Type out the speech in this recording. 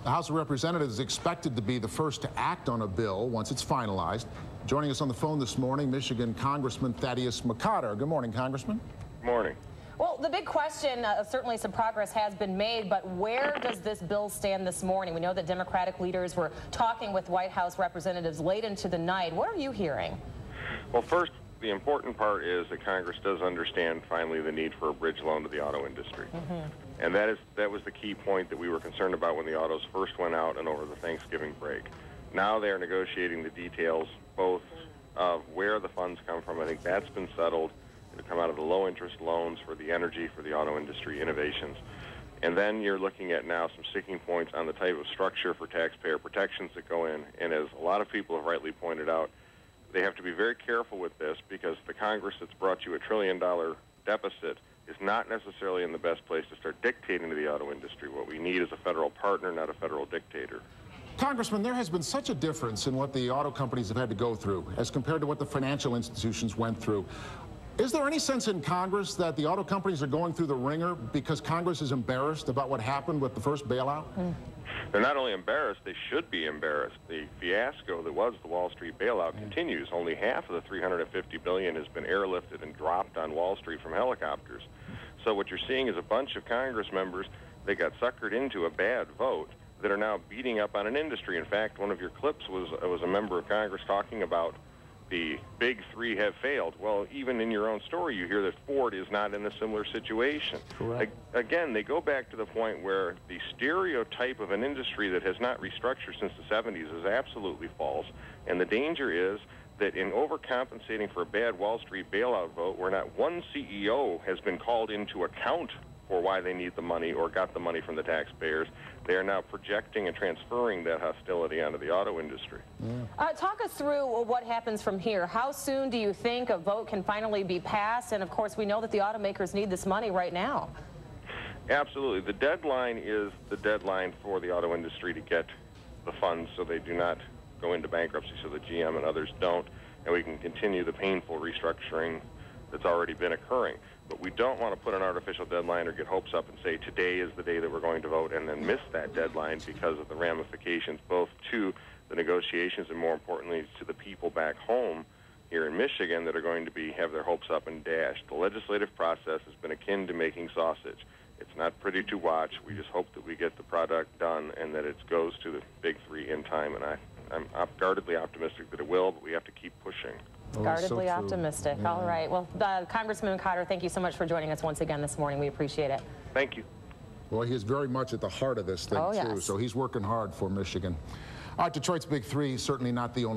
The House of Representatives is expected to be the first to act on a bill once it's finalized. Joining us on the phone this morning, Michigan Congressman Thaddeus McCotter. Good morning, Congressman. Good morning. Well, the big question, certainly some progress has been made, but where does this bill stand this morning? We know that Democratic leaders were talking with White House representatives late into the night. What are you hearing? Well, first, the important part is that Congress does understand finally the need for a bridge loan to the auto industry. And that was the key point that we were concerned about when the autos first went out and over the Thanksgiving break. Now they are negotiating the details, both of where the funds come from. I think that's been settled. It'll come out of the low-interest loans for the energy, for the auto industry innovations. And then you're looking at now some sticking points on the type of structure for taxpayer protections that go in. And as a lot of people have rightly pointed out, they have to be very careful with this because the Congress that's brought you a $1 trillion deficit is not necessarily in the best place to start dictating to the auto industry. What we need is a federal partner, not a federal dictator. Congressman, there has been such a difference in what the auto companies have had to go through as compared to what the financial institutions went through. Is there any sense in Congress that the auto companies are going through the ringer because Congress is embarrassed about what happened with the first bailout? They're not only embarrassed, they should be embarrassed. The fiasco that was the Wall Street bailout continues. Only half of the $350 billion has been airlifted and dropped on Wall Street from helicopters. So what you're seeing is a bunch of Congress members that got suckered into a bad vote that are now beating up on an industry. In fact, one of your clips was a member of Congress talking about the big three have failed. Well, even in your own story, you hear that Ford is not in a similar situation. Correct. Again, they go back to the point where the stereotype of an industry that has not restructured since the 70s is absolutely false. And the danger is that in overcompensating for a bad Wall Street bailout vote, where not one CEO has been called into account for why they need the money or got the money from the taxpayers, they are now projecting and transferring that hostility onto the auto industry. Talk us through what happens from here. How soon do you think a vote can finally be passed? And of course, we know that the automakers need this money right now. Absolutely. The deadline is the deadline for the auto industry to get the funds so they do not go into bankruptcy, so the GM and others don't, and we can continue the painful restructuring that's already been occurring. But we don't want to put an artificial deadline or get hopes up and say today is the day that we're going to vote and then miss that deadline because of the ramifications both to the negotiations and more importantly to the people back home here in Michigan that are going to have their hopes up and dashed. The legislative process has been akin to making sausage. It's not pretty to watch. We just hope that we get the product done and that it goes to the big three in time. And I'm guardedly optimistic that it will, but we have to keep pushing. Guardedly optimistic. All right. Well, Congressman McCotter, thank you so much for joining us once again this morning. We appreciate it. Thank you. Well, he is very much at the heart of this thing, too, yes. so he's working hard for Michigan. All right, Detroit's Big Three, certainly not the only